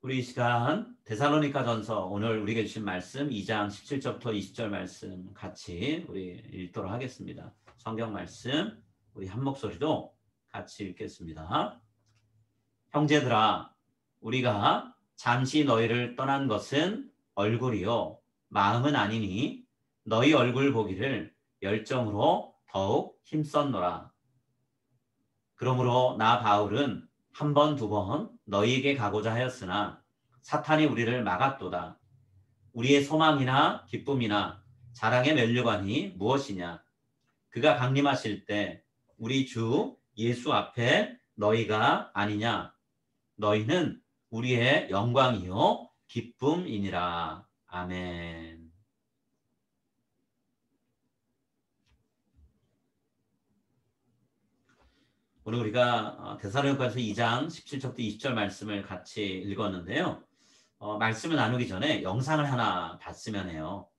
우리 이 시간 데살로니가전서 오늘 우리에게 주신 말씀 2장 17절부터 20절 말씀 같이 우리 읽도록 하겠습니다. 성경 말씀 우리 한 목소리로 같이 읽겠습니다. 형제들아, 우리가 잠시 너희를 떠난 것은 얼굴이요 마음은 아니니 너희 얼굴 보기를 열정으로 더욱 힘썼노라. 그러므로 나 바울은 한 번, 두 번 너희에게 가고자 하였으나 사탄이 우리를 막았도다. 우리의 소망이나 기쁨이나 자랑의 면류관이 무엇이냐? 그가 강림하실 때 우리 주 예수 앞에 너희가 아니냐? 너희는 우리의 영광이요 기쁨이니라. 아멘. 오늘 우리가 데살로니가서 2장 17절부터 20절 말씀을 같이 읽었는데요. 말씀을 나누기 전에 영상을 하나 봤으면 해요.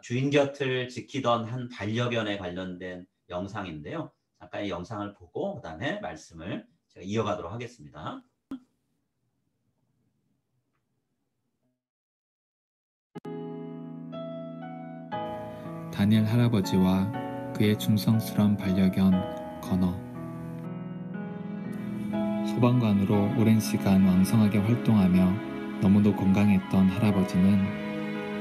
주인 곁을 지키던 한 반려견에 관련된 영상인데요. 잠깐 이 영상을 보고 그 다음에 말씀을 제가 이어가도록 하겠습니다. 다니엘 할아버지와 그의 충성스러운 반려견 건어. 소방관으로 오랜 시간 왕성하게 활동하며 너무도 건강했던 할아버지는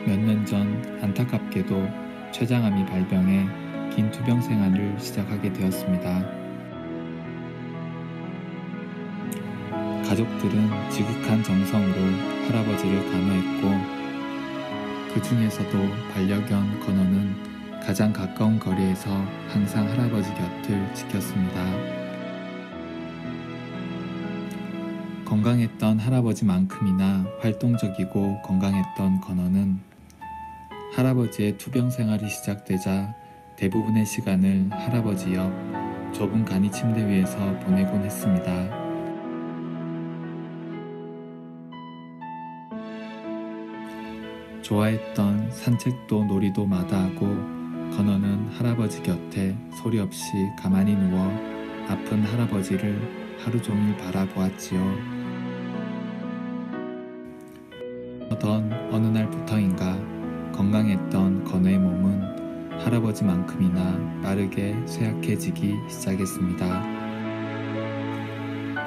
몇 년 전 안타깝게도 췌장암이 발병해 긴 투병 생활을 시작하게 되었습니다. 가족들은 지극한 정성으로 할아버지를 간호했고 그 중에서도 반려견 건어는 가장 가까운 거리에서 항상 할아버지 곁을 지켰습니다. 건강했던 할아버지만큼이나 활동적이고 건강했던 건어는 할아버지의 투병 생활이 시작되자 대부분의 시간을 할아버지 옆 좁은 간이 침대 위에서 보내곤 했습니다. 좋아했던 산책도 놀이도 마다하고 건어는 할아버지 곁에 소리 없이 가만히 누워 아픈 할아버지를 하루 종일 바라보았지요. 그러던 어느 날부터인가 건강했던 건어의 몸은 할아버지만큼이나 빠르게 쇠약해지기 시작했습니다.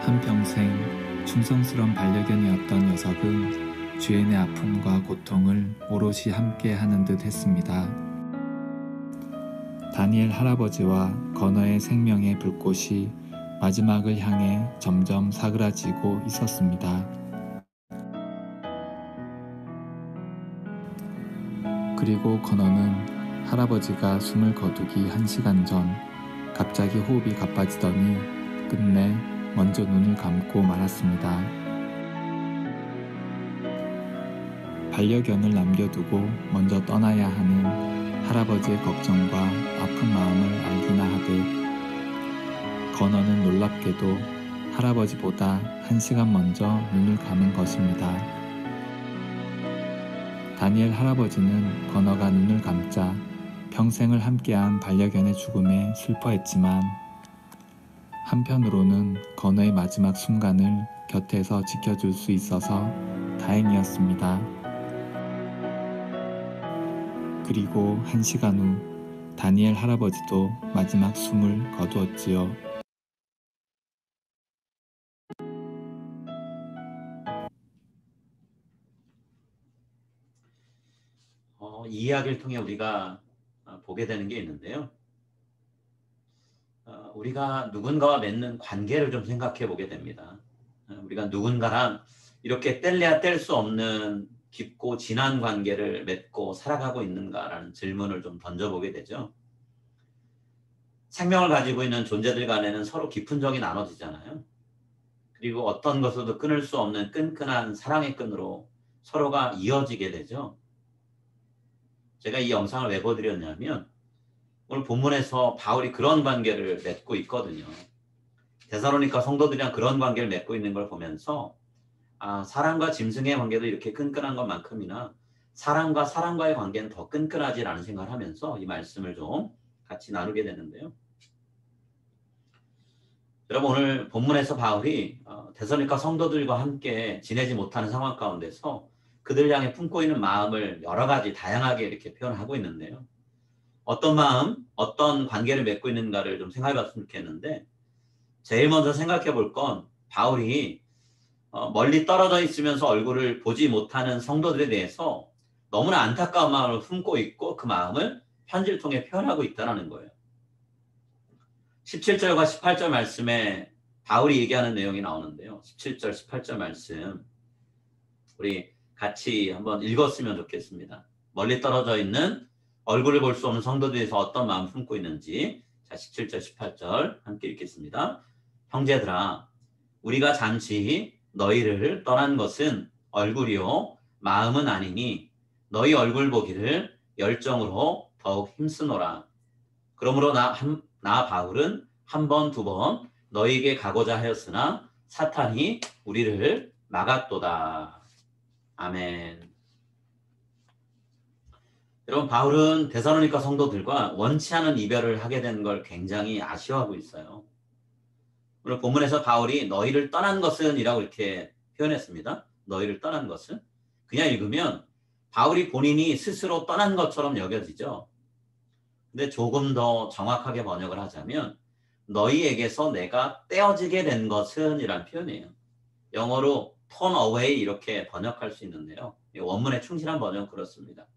한평생 충성스러운 반려견이었던 녀석은 주인의 아픔과 고통을 오롯이 함께하는 듯 했습니다. 다니엘 할아버지와 건어의 생명의 불꽃이 마지막을 향해 점점 사그라지고 있었습니다. 그리고 건어는 할아버지가 숨을 거두기 1시간 전 갑자기 호흡이 가빠지더니 끝내 먼저 눈을 감고 말았습니다. 반려견을 남겨두고 먼저 떠나야 하는 할아버지의 걱정과 아픈 마음을 알기나 하듯 건어는 놀랍게도 할아버지보다 1시간 먼저 눈을 감은 것입니다. 다니엘 할아버지는 건어가 눈을 감자 평생을 함께한 반려견의 죽음에 슬퍼했지만 한편으로는 건어의 마지막 순간을 곁에서 지켜줄 수 있어서 다행이었습니다. 그리고 1시간 후 다니엘 할아버지도 마지막 숨을 거두었지요. 이 이야기를 통해 우리가 보게 되는 게 있는데요. 우리가 누군가와 맺는 관계를 좀 생각해 보게 됩니다. 우리가 누군가랑 이렇게 뗄래야 뗄 수 없는 깊고 진한 관계를 맺고 살아가고 있는가라는 질문을 좀 던져보게 되죠. 생명을 가지고 있는 존재들 간에는 서로 깊은 정이 나눠지잖아요. 그리고 어떤 것으로도 끊을 수 없는 끈끈한 사랑의 끈으로 서로가 이어지게 되죠. 제가 이 영상을 왜 보여드렸냐면 오늘 본문에서 바울이 그런 관계를 맺고 있거든요. 데살로니가 성도들이랑 그런 관계를 맺고 있는 걸 보면서 사람과 짐승의 관계도 이렇게 끈끈한 것만큼이나 사람과 사람과의 관계는 더 끈끈하지라는 생각을 하면서 이 말씀을 좀 같이 나누게 되는데요. 여러분 오늘 본문에서 바울이 데살로니가 성도들과 함께 지내지 못하는 상황 가운데서 그들 향해 품고 있는 마음을 여러 가지 다양하게 이렇게 표현하고 있는데요. 어떤 마음, 어떤 관계를 맺고 있는가를 좀 생각해 봤으면 좋겠는데 제일 먼저 생각해 볼 건 바울이 멀리 떨어져 있으면서 얼굴을 보지 못하는 성도들에 대해서 너무나 안타까운 마음을 품고 있고 그 마음을 편지를 통해 표현하고 있다는 거예요. 17절과 18절 말씀에 바울이 얘기하는 내용이 나오는데요. 17절, 18절 말씀 우리 같이 한번 읽었으면 좋겠습니다. 멀리 떨어져 있는 얼굴을 볼 수 없는 성도들에서 어떤 마음을 품고 있는지 자 17절, 18절 함께 읽겠습니다. 형제들아 우리가 잠시 너희를 떠난 것은 얼굴이요 마음은 아니니 너희 얼굴 보기를 열정으로 더욱 힘쓰노라. 그러므로 나 바울은 한 번, 두 번 너희에게 가고자 하였으나 사탄이 우리를 막았도다. 아멘. 여러분 바울은 데살로니가 성도들과 원치 않은 이별을 하게 된 걸 굉장히 아쉬워하고 있어요. 오늘 본문에서 바울이 너희를 떠난 것은 이라고 이렇게 표현했습니다. 너희를 떠난 것은 그냥 읽으면 바울이 본인이 스스로 떠난 것처럼 여겨지죠. 근데 조금 더 정확하게 번역을 하자면 너희에게서 내가 떼어지게 된 것은 이란 표현이에요. 영어로 torn away 이렇게 번역할 수 있는데요. 원문에 충실한 번역은 그렇습니다.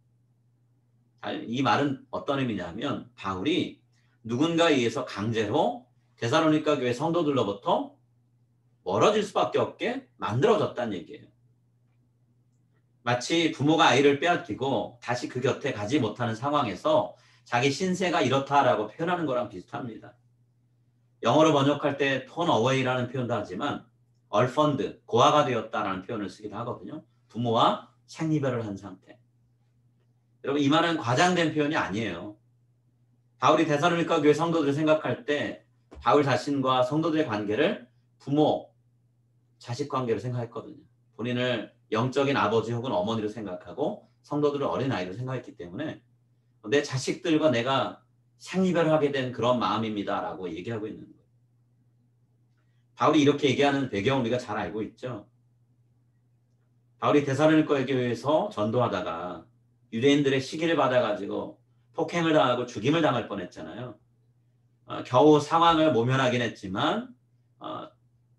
이 말은 어떤 의미냐면 바울이 누군가에 의해서 강제로 데살로니가 교회 성도들로부터 멀어질 수밖에 없게 만들어졌다는 얘기예요. 마치 부모가 아이를 빼앗기고 다시 그 곁에 가지 못하는 상황에서 자기 신세가 이렇다라고 표현하는 거랑 비슷합니다. 영어로 번역할 때 torn away라는 표현도 하지만 orphaned, 고아가 되었다라는 표현을 쓰기도 하거든요. 부모와 생이별을 한 상태. 여러분 이 말은 과장된 표현이 아니에요. 바울이 데살로니가 교회 성도들을 생각할 때 바울 자신과 성도들의 관계를 부모, 자식 관계로 생각했거든요. 본인을 영적인 아버지 혹은 어머니로 생각하고 성도들을 어린아이로 생각했기 때문에 내 자식들과 내가 생이별을 하게 된 그런 마음입니다라고 얘기하고 있는 거예요. 바울이 이렇게 얘기하는 배경을 우리가 잘 알고 있죠. 바울이 데살로니가 교회에서 전도하다가 유대인들의 시기를 받아가지고 폭행을 당하고 죽임을 당할 뻔했잖아요. 겨우 상황을 모면하긴 했지만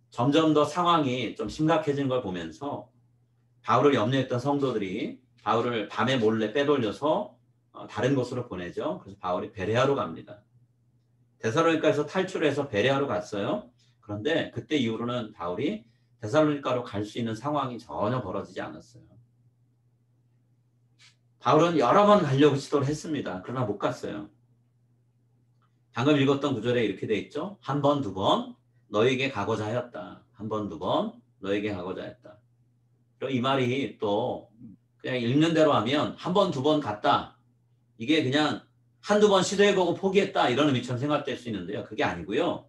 점점 더 상황이 좀 심각해진 걸 보면서 바울을 염려했던 성도들이 바울을 밤에 몰래 빼돌려서 다른 곳으로 보내죠. 그래서 바울이 베레아로 갑니다. 데살로니가에서 탈출해서 베레아로 갔어요. 그런데 그때 이후로는 바울이 데살로니가로 갈 수 있는 상황이 전혀 벌어지지 않았어요. 바울은 여러 번 가려고 시도를 했습니다. 그러나 못 갔어요. 방금 읽었던 구절에 이렇게 돼 있죠. 한 번, 두 번 너에게 가고자 하였다. 한 번, 두 번 너에게 가고자 했다. 그럼 이 말이 또 그냥 읽는 대로 하면 한 번, 두 번 갔다. 이게 그냥 한두 번 시도해보고 포기했다 이런 의미처럼 생각될 수 있는데요. 그게 아니고요.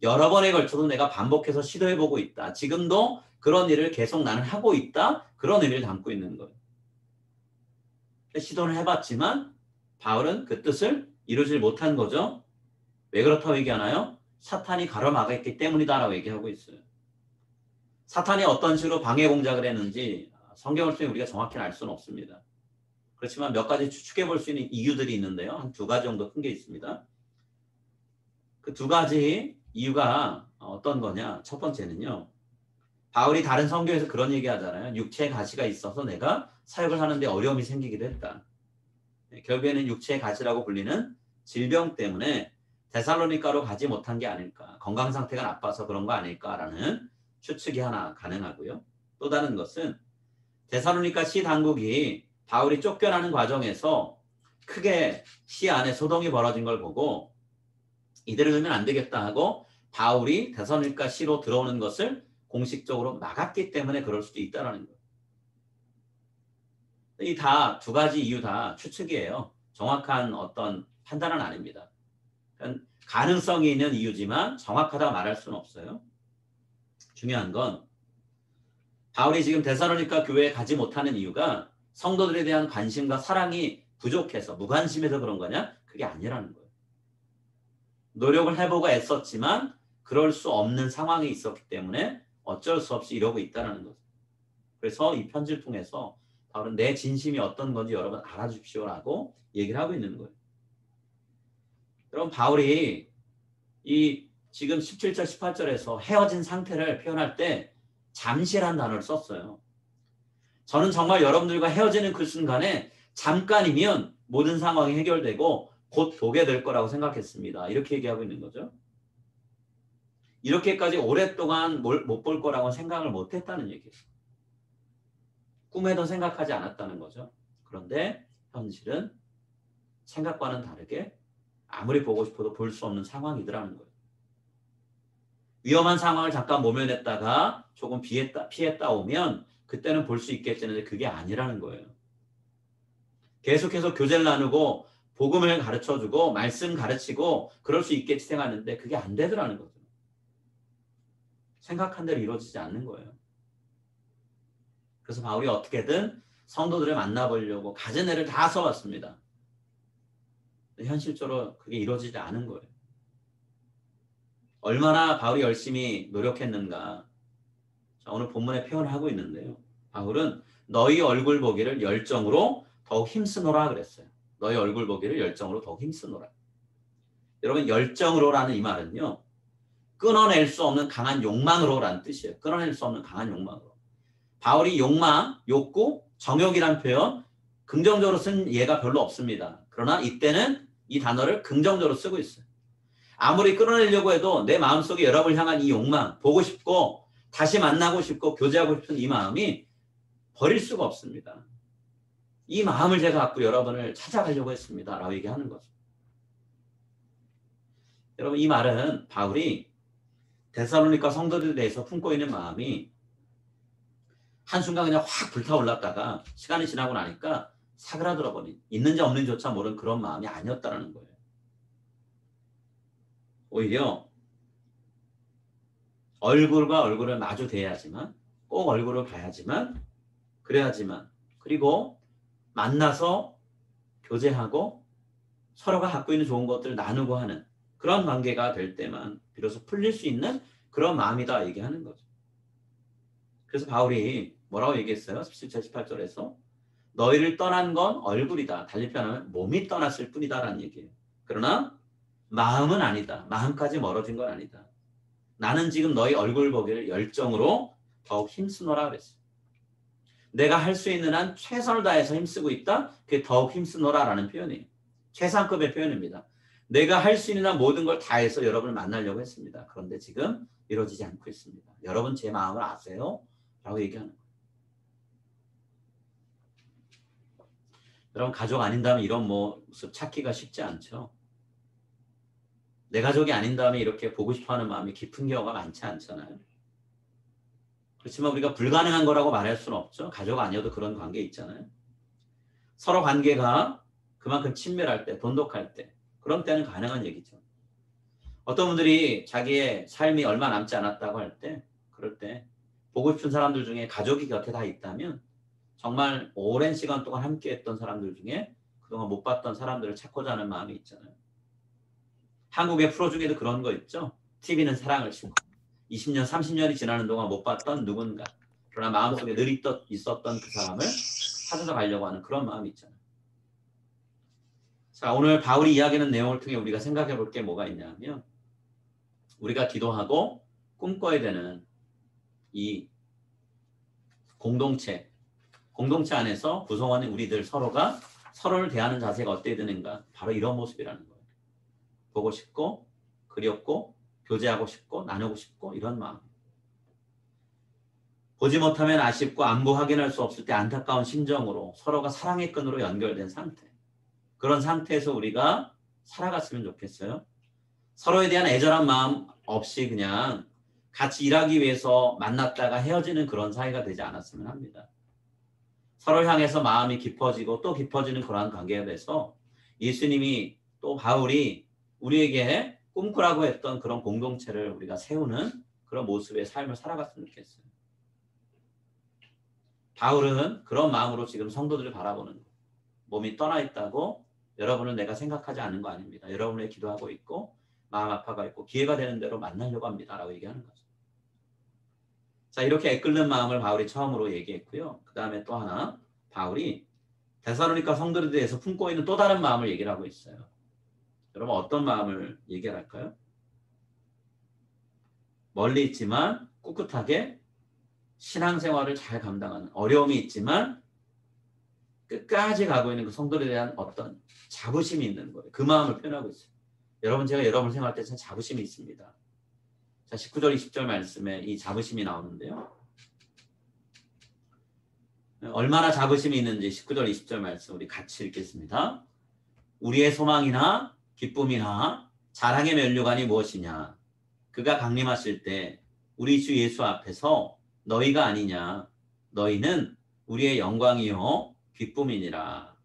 여러 번에 걸쳐서 내가 반복해서 시도해보고 있다. 지금도 그런 일을 계속 나는 하고 있다. 그런 의미를 담고 있는 거예요. 시도를 해봤지만 바울은 그 뜻을 이루질 못한 거죠. 왜 그렇다고 얘기하나요? 사탄이 가로막았기 때문이다라고 얘기하고 있어요. 사탄이 어떤 식으로 방해 공작을 했는지 성경을 통해 우리가 정확히 알 수는 없습니다. 그렇지만 몇 가지 추측해 볼 수 있는 이유들이 있는데요. 한 두 가지 정도 큰 게 있습니다. 그 두 가지 이유가 어떤 거냐? 첫 번째는요. 바울이 다른 성경에서 그런 얘기 하잖아요. 육체의 가시가 있어서 내가 사역을 하는데 어려움이 생기기도 했다. 결국에는 육체의 가시라고 불리는 질병 때문에 데살로니가로 가지 못한 게 아닐까. 건강 상태가 나빠서 그런 거 아닐까라는 추측이 하나 가능하고요. 또 다른 것은 데살로니가 시 당국이 바울이 쫓겨나는 과정에서 크게 시 안에 소동이 벌어진 걸 보고 이대로 두면 안 되겠다 하고 바울이 데살로니가 시로 들어오는 것을 공식적으로 막았기 때문에 그럴 수도 있다는 거예요. 이 다 두 가지 이유 다 추측이에요. 정확한 어떤 판단은 아닙니다. 가능성이 있는 이유지만 정확하다고 말할 수는 없어요. 중요한 건 바울이 지금 데살로니가 교회에 가지 못하는 이유가 성도들에 대한 관심과 사랑이 부족해서 무관심해서 그런 거냐? 그게 아니라는 거예요. 노력을 해보고 애썼지만 그럴 수 없는 상황에 있었기 때문에 어쩔 수 없이 이러고 있다는 거죠. 그래서 이 편지를 통해서 바울은 내 진심이 어떤 건지 여러분 알아주십시오라고 얘기를 하고 있는 거예요. 여러분 바울이 이 지금 17절 18절에서 헤어진 상태를 표현할 때 잠시란 단어를 썼어요. 저는 정말 여러분들과 헤어지는 그 순간에 잠깐이면 모든 상황이 해결되고 곧 보게 될 거라고 생각했습니다. 이렇게 얘기하고 있는 거죠. 이렇게까지 오랫동안 못 볼 거라고 생각을 못 했다는 얘기예요. 꿈에도 생각하지 않았다는 거죠. 그런데 현실은 생각과는 다르게 아무리 보고 싶어도 볼 수 없는 상황이더라는 거예요. 위험한 상황을 잠깐 모면했다가 조금 피했다 오면 그때는 볼 수 있겠지는데 그게 아니라는 거예요. 계속해서 교제를 나누고 복음을 가르쳐주고 말씀 가르치고 그럴 수 있겠지 생각하는데 그게 안 되더라는 거죠. 생각한 대로 이루어지지 않는 거예요. 그래서 바울이 어떻게든 성도들을 만나보려고 가진 애를 다 써봤습니다. 현실적으로 그게 이루어지지 않은 거예요. 얼마나 바울이 열심히 노력했는가. 자, 오늘 본문에 표현을 하고 있는데요. 바울은 너희 얼굴 보기를 열정으로 더욱 힘쓰노라 그랬어요. 너희 얼굴 보기를 열정으로 더욱 힘쓰노라. 여러분 열정으로라는 이 말은요. 끊어낼 수 없는 강한 욕망으로라는 뜻이에요. 끊어낼 수 없는 강한 욕망으로. 바울이 욕망, 욕구, 정욕이란 표현 긍정적으로 쓴 예가 별로 없습니다. 그러나 이때는 이 단어를 긍정적으로 쓰고 있어요. 아무리 끌어내려고 해도 내 마음속에 여러분을 향한 이 욕망, 보고 싶고 다시 만나고 싶고 교제하고 싶은 이 마음이 버릴 수가 없습니다. 이 마음을 제가 갖고 여러분을 찾아가려고 했습니다. 라고 얘기하는 거죠. 여러분 이 말은 바울이 데살로니가 성도들에 대해서 품고 있는 마음이 한순간 그냥 확 불타올랐다가 시간이 지나고 나니까 사그라들어버린 있는지 없는지조차 모르는 그런 마음이 아니었다는 거예요. 오히려 얼굴과 얼굴을 마주 대해야지만 꼭 얼굴을 봐야지만 그래야지만 그리고 만나서 교제하고 서로가 갖고 있는 좋은 것들을 나누고 하는 그런 관계가 될 때만 비로소 풀릴 수 있는 그런 마음이다 얘기하는 거죠. 그래서 바울이 뭐라고 얘기했어요? 17절 18절에서 너희를 떠난 건 얼굴이다. 달리 표현하면 몸이 떠났을 뿐이다 라는 얘기예요. 그러나 마음은 아니다. 마음까지 멀어진 건 아니다. 나는 지금 너희 얼굴 보기를 열정으로 더욱 힘쓰노라 그랬어요. 내가 할 수 있는 한 최선을 다해서 힘쓰고 있다. 그게 더욱 힘쓰노라 라는 표현이에요. 최상급의 표현입니다. 내가 할 수 있는 한 모든 걸 다해서 여러분을 만나려고 했습니다. 그런데 지금 이루어지지 않고 있습니다. 여러분 제 마음을 아세요? 라고 얘기하는 거예요. 여러분 가족 아닌다면 이런 모습 찾기가 쉽지 않죠. 내 가족이 아닌 다음에 이렇게 보고 싶어하는 마음이 깊은 경우가 많지 않잖아요. 그렇지만 우리가 불가능한 거라고 말할 수는 없죠. 가족 아니어도 그런 관계 있잖아요. 서로 관계가 그만큼 친밀할 때, 돈독할 때 그런 때는 가능한 얘기죠. 어떤 분들이 자기의 삶이 얼마 남지 않았다고 할 때 그럴 때 보고 싶은 사람들 중에 가족이 곁에 다 있다면 정말 오랜 시간 동안 함께했던 사람들 중에 그동안 못 봤던 사람들을 찾고자 하는 마음이 있잖아요. 한국의 프로 중에도 그런 거 있죠. TV는 사랑을 심고 20년, 30년이 지나는 동안 못 봤던 누군가 그러나 마음속에 늘 있었던 그 사람을 찾아서 가려고 하는 그런 마음이 있잖아요. 자, 오늘 바울이 이야기하는 내용을 통해 우리가 생각해 볼 게 뭐가 있냐면 우리가 기도하고 꿈꿔야 되는 이 공동체 안에서 구성원인 우리들 서로가 서로를 대하는 자세가 어때야 되는가 바로 이런 모습이라는 거예요. 보고 싶고 그리웠고 교제하고 싶고 나누고 싶고 이런 마음. 보지 못하면 아쉽고 안부 확인할 수 없을 때 안타까운 심정으로 서로가 사랑의 끈으로 연결된 상태. 그런 상태에서 우리가 살아갔으면 좋겠어요. 서로에 대한 애절한 마음 없이 그냥 같이 일하기 위해서 만났다가 헤어지는 그런 사이가 되지 않았으면 합니다. 서로를 향해서 마음이 깊어지고 또 깊어지는 그러한 관계가 돼서 예수님이 또 바울이 우리에게 꿈꾸라고 했던 그런 공동체를 우리가 세우는 그런 모습의 삶을 살아갔으면 좋겠어요. 바울은 그런 마음으로 지금 성도들을 바라보는 거예요. 몸이 떠나 있다고 여러분은 내가 생각하지 않는 거 아닙니다. 여러분을 기도하고 있고 마음 아파가 있고 기회가 되는 대로 만나려고 합니다. 라고 얘기하는 거죠. 자, 이렇게 애끓는 마음을 바울이 처음으로 얘기했고요. 그 다음에 또 하나, 바울이 데살로니가 성도들에 대해서 품고 있는 또 다른 마음을 얘기를 하고 있어요. 여러분 어떤 마음을 얘기할까요? 멀리 있지만 꿋꿋하게 신앙생활을 잘 감당하는, 어려움이 있지만 끝까지 가고 있는 그 성도들에 대한 어떤 자부심이 있는 거예요. 그 마음을 표현하고 있어요. 여러분, 제가 여러분 생활할 때 참 자부심이 있습니다. 자, 19절 20절 말씀에 이 자부심이 나오는데요. 얼마나 자부심이 있는지 19절 20절 말씀 우리 같이 읽겠습니다. 우리의 소망이나 기쁨이나 자랑의 면류관이 무엇이냐? 그가 강림하실 때 우리 주 예수 앞에서 너희가 아니냐? 너희는 우리의 영광이요 기쁨이니라.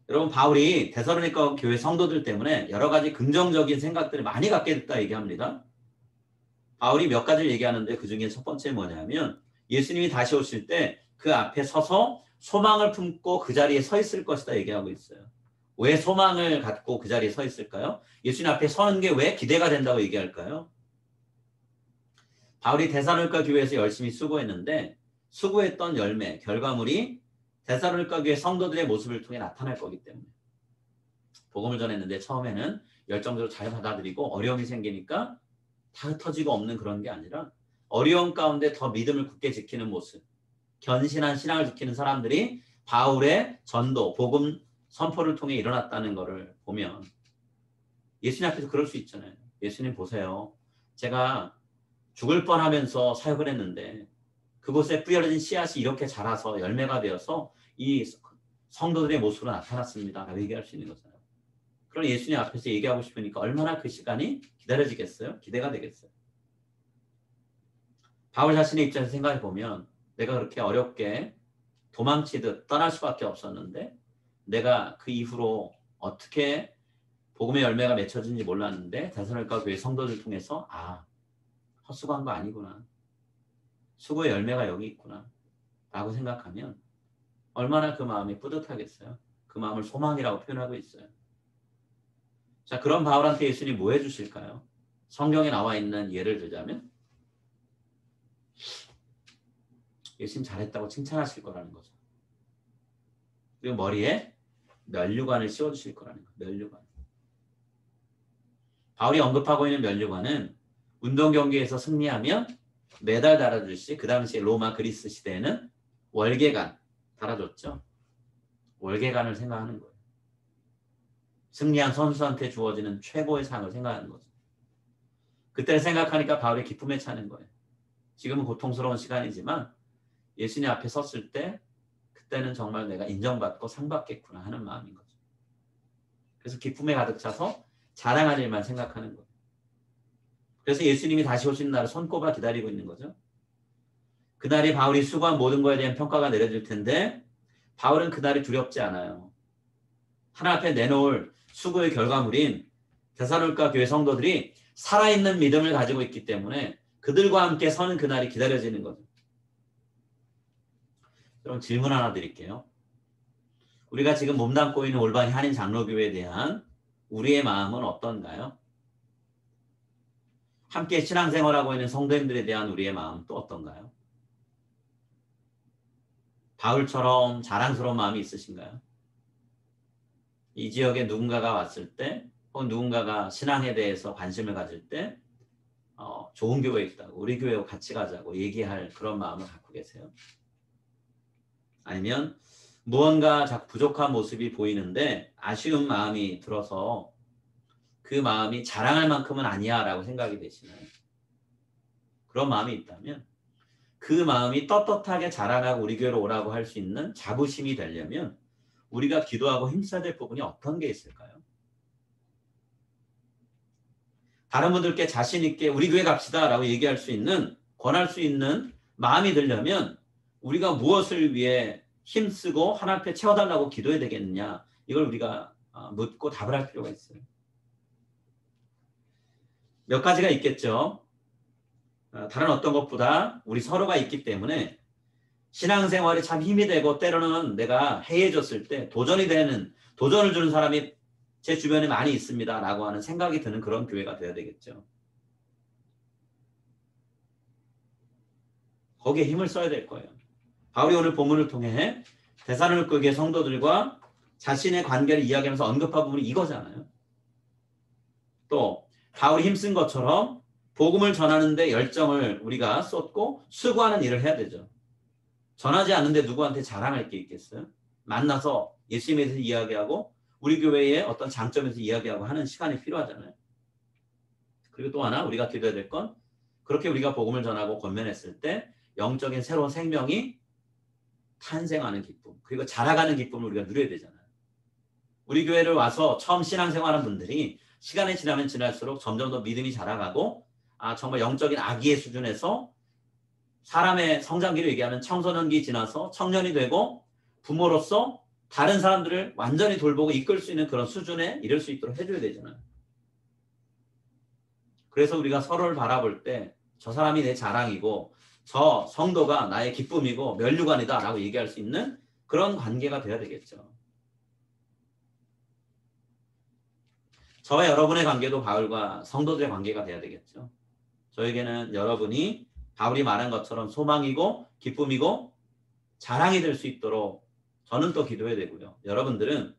여러분, 바울이 데살로니가 교회 성도들 때문에 여러 가지 긍정적인 생각들을 많이 갖게 됐다 얘기합니다. 바울이 몇 가지를 얘기하는데 그 중에 첫 번째 뭐냐면 예수님이 다시 오실 때 그 앞에 서서 소망을 품고 그 자리에 서 있을 것이다 얘기하고 있어요. 왜 소망을 갖고 그 자리에 서 있을까요? 예수님 앞에 서는 게 왜 기대가 된다고 얘기할까요? 바울이 데살로니가 교회에서 열심히 수고했는데 수고했던 열매, 결과물이 데살로니가 교회 성도들의 모습을 통해 나타날 거기 때문에 복음을 전했는데 처음에는 열정적으로 잘 받아들이고 어려움이 생기니까 다 흩어지고 없는 그런 게 아니라 어려움 가운데 더 믿음을 굳게 지키는 모습, 견신한 신앙을 지키는 사람들이 바울의 전도, 복음 선포를 통해 일어났다는 것을 보면 예수님 앞에서 그럴 수 있잖아요. 예수님 보세요. 제가 죽을 뻔하면서 사역을 했는데 그곳에 뿌려진 씨앗이 이렇게 자라서 열매가 되어서 이 성도들의 모습으로 나타났습니다. 라고 얘기할 수 있는 거잖아요. 그럼 예수님 앞에서 얘기하고 싶으니까 얼마나 그 시간이 기다려지겠어요? 기대가 되겠어요. 바울 자신의 입장에서 생각해 보면 내가 그렇게 어렵게 도망치듯 떠날 수밖에 없었는데 내가 그 이후로 어떻게 복음의 열매가 맺혀진지 몰랐는데 데살로니가 교회 성도들 통해서 헛수고한 거 아니구나. 수고의 열매가 여기 있구나. 라고 생각하면 얼마나 그 마음이 뿌듯하겠어요. 그 마음을 소망이라고 표현하고 있어요. 자, 그런 바울한테 예수님이 뭐 해주실까요? 성경에 나와 있는 예를 들자면 예수님 잘했다고 칭찬하실 거라는 거죠. 그리고 머리에 면류관을 씌워주실 거라는 거예요. 면류관. 바울이 언급하고 있는 면류관은 운동 경기에서 승리하면 메달 달아주시, 그 당시에 로마 그리스 시대에는 월계관 달아줬죠. 월계관을 생각하는 거예요. 승리한 선수한테 주어지는 최고의 상을 생각하는 거죠. 그때를 생각하니까 바울이 기쁨에 차는 거예요. 지금은 고통스러운 시간이지만 예수님 앞에 섰을 때 그때는 정말 내가 인정받고 상 받겠구나 하는 마음인 거죠. 그래서 기쁨에 가득 차서 자랑할 일만 생각하는 거예요. 그래서 예수님이 다시 오시는 날을 손꼽아 기다리고 있는 거죠. 그날이 바울이 수고한 모든 것에 대한 평가가 내려질 텐데 바울은 그날이 두렵지 않아요. 하나 앞에 내놓을 수고의 결과물인 데살로니가 교회 성도들이 살아있는 믿음을 가지고 있기 때문에 그들과 함께 서는 그날이 기다려지는 거죠. 그럼 질문 하나 드릴게요. 우리가 지금 몸담고 있는 올바니 한인 장로교회에 대한 우리의 마음은 어떤가요? 함께 신앙생활하고 있는 성도님들에 대한 우리의 마음은 또 어떤가요? 바울처럼 자랑스러운 마음이 있으신가요? 이 지역에 누군가가 왔을 때 혹은 누군가가 신앙에 대해서 관심을 가질 때 좋은 교회 있다고 우리 교회와 같이 가자고 얘기할 그런 마음을 갖고 계세요? 아니면 무언가 자꾸 부족한 모습이 보이는데 아쉬운 마음이 들어서 그 마음이 자랑할 만큼은 아니야 라고 생각이 되시나요? 그런 마음이 있다면 그 마음이 떳떳하게 자라나고 우리 교회로 오라고 할 수 있는 자부심이 되려면 우리가 기도하고 힘써야 될 부분이 어떤 게 있을까요? 다른 분들께 자신 있게 우리 교회 갑시다 라고 얘기할 수 있는, 권할 수 있는 마음이 들려면 우리가 무엇을 위해 힘쓰고 하나님 앞에 채워달라고 기도해야 되겠느냐, 이걸 우리가 묻고 답을 할 필요가 있어요. 몇 가지가 있겠죠. 다른 어떤 것보다 우리 서로가 있기 때문에 신앙생활이 참 힘이 되고 때로는 내가 해이해졌을 때 도전을 주는 사람이 제 주변에 많이 있습니다 라고 하는 생각이 드는 그런 교회가 되어야 되겠죠. 거기에 힘을 써야 될 거예요. 바울이 오늘 본문을 통해 데살로니가 교회 성도들과 자신의 관계를 이야기하면서 언급한 부분이 이거잖아요. 또 바울이 힘쓴 것처럼 복음을 전하는 데 열정을 우리가 쏟고 수고하는 일을 해야 되죠. 전하지 않는데 누구한테 자랑할 게 있겠어요? 만나서 예수님에 대해서 이야기하고 우리 교회의 어떤 장점에서 이야기하고 하는 시간이 필요하잖아요. 그리고 또 하나 우리가 기도해야 될 건 그렇게 우리가 복음을 전하고 권면했을 때 영적인 새로운 생명이 탄생하는 기쁨, 그리고 자라가는 기쁨을 우리가 누려야 되잖아요. 우리 교회를 와서 처음 신앙생활하는 분들이 시간이 지나면 지날수록 점점 더 믿음이 자라가고 정말 영적인 아기의 수준에서 사람의 성장기를 얘기하면 청소년기 지나서 청년이 되고 부모로서 다른 사람들을 완전히 돌보고 이끌 수 있는 그런 수준에 이를 수 있도록 해줘야 되잖아요. 그래서 우리가 서로를 바라볼 때 저 사람이 내 자랑이고 저 성도가 나의 기쁨이고 면류관이다 라고 얘기할 수 있는 그런 관계가 돼야 되겠죠. 저와 여러분의 관계도 바울과 성도들의 관계가 돼야 되겠죠. 저에게는 여러분이 바울이 말한 것처럼 소망이고 기쁨이고 자랑이 될 수 있도록 저는 또 기도해야 되고요. 여러분들은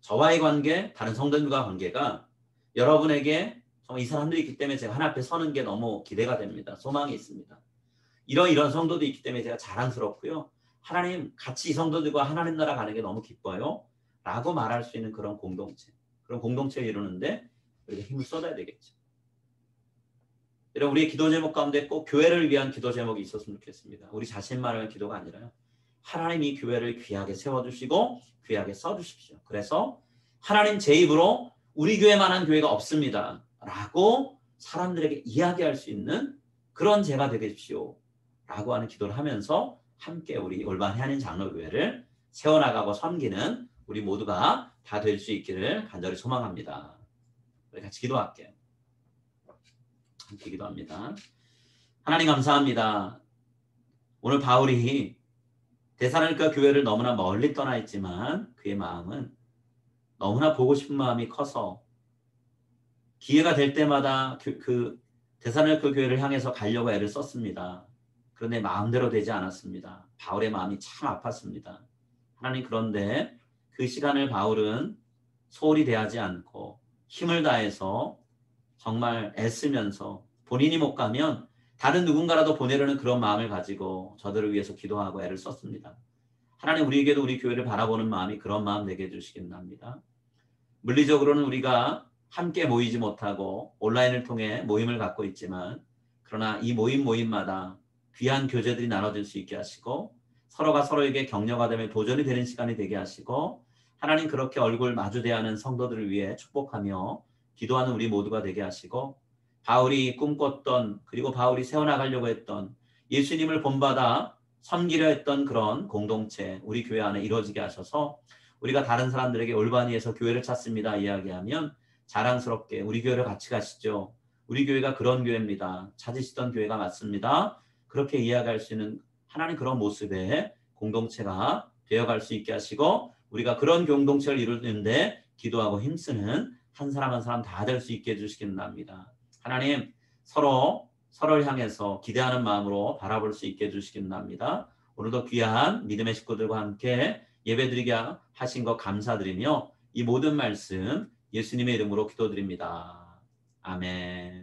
저와의 관계, 다른 성도들과 관계가 여러분에게 이 사람들이 있기 때문에 제가 하나 앞에 서는 게 너무 기대가 됩니다. 소망이 있습니다. 이런 성도도 있기 때문에 제가 자랑스럽고요. 하나님 같이 이 성도들과 하나님 나라 가는 게 너무 기뻐요. 라고 말할 수 있는 그런 공동체. 그런 공동체를 이루는데 우리가 힘을 쏟아야 되겠죠. 여러분 우리의 기도 제목 가운데 꼭 교회를 위한 기도 제목이 있었으면 좋겠습니다. 우리 자신만을 위한 기도가 아니라요. 하나님이 교회를 귀하게 세워주시고 귀하게 써주십시오. 그래서 하나님 제 입으로 우리 교회만한 교회가 없습니다. 라고 사람들에게 이야기할 수 있는 그런 제가 되십시오. 라고 하는 기도를 하면서 함께 우리 올바른 한인 장로교회를 세워나가고 섬기는 우리 모두가 다 될 수 있기를 간절히 소망합니다. 우리 같이 기도할게요. 함께 기도합니다. 하나님 감사합니다. 오늘 바울이 데살로니가 교회를 너무나 멀리 떠나 있지만 그의 마음은 너무나 보고 싶은 마음이 커서 기회가 될 때마다 그 데살로니가 교회를 향해서 가려고 애를 썼습니다. 그런데 마음대로 되지 않았습니다. 바울의 마음이 참 아팠습니다. 하나님 그런데 그 시간을 바울은 소홀히 대하지 않고 힘을 다해서 정말 애쓰면서 본인이 못 가면 다른 누군가라도 보내려는 그런 마음을 가지고 저들을 위해서 기도하고 애를 썼습니다. 하나님 우리에게도 우리 교회를 바라보는 마음이 그런 마음 되게 해주시긴 합니다. 물리적으로는 우리가 함께 모이지 못하고 온라인을 통해 모임을 갖고 있지만 그러나 이 모임마다 귀한 교제들이 나눠질 수 있게 하시고 서로가 서로에게 격려가 되며 도전이 되는 시간이 되게 하시고 하나님 그렇게 얼굴 마주 대하는 성도들을 위해 축복하며 기도하는 우리 모두가 되게 하시고 바울이 꿈꿨던 그리고 바울이 세워나가려고 했던 예수님을 본받아 섬기려 했던 그런 공동체 우리 교회 안에 이루어지게 하셔서 우리가 다른 사람들에게 올바니에서 교회를 찾습니다 이야기하면 자랑스럽게 우리 교회를 같이 가시죠. 우리 교회가 그런 교회입니다. 찾으시던 교회가 맞습니다. 그렇게 이야기할 수 있는 하나님 그런 모습의 공동체가 되어갈 수 있게 하시고 우리가 그런 공동체를 이루는데 기도하고 힘쓰는 한 사람 한 사람 다 될 수 있게 해주시기는 합니다. 하나님 서로를 향해서 기대하는 마음으로 바라볼 수 있게 해주시기는 합니다. 오늘도 귀한 믿음의 식구들과 함께 예배드리게 하신 것 감사드리며 이 모든 말씀 예수님의 이름으로 기도드립니다. 아멘.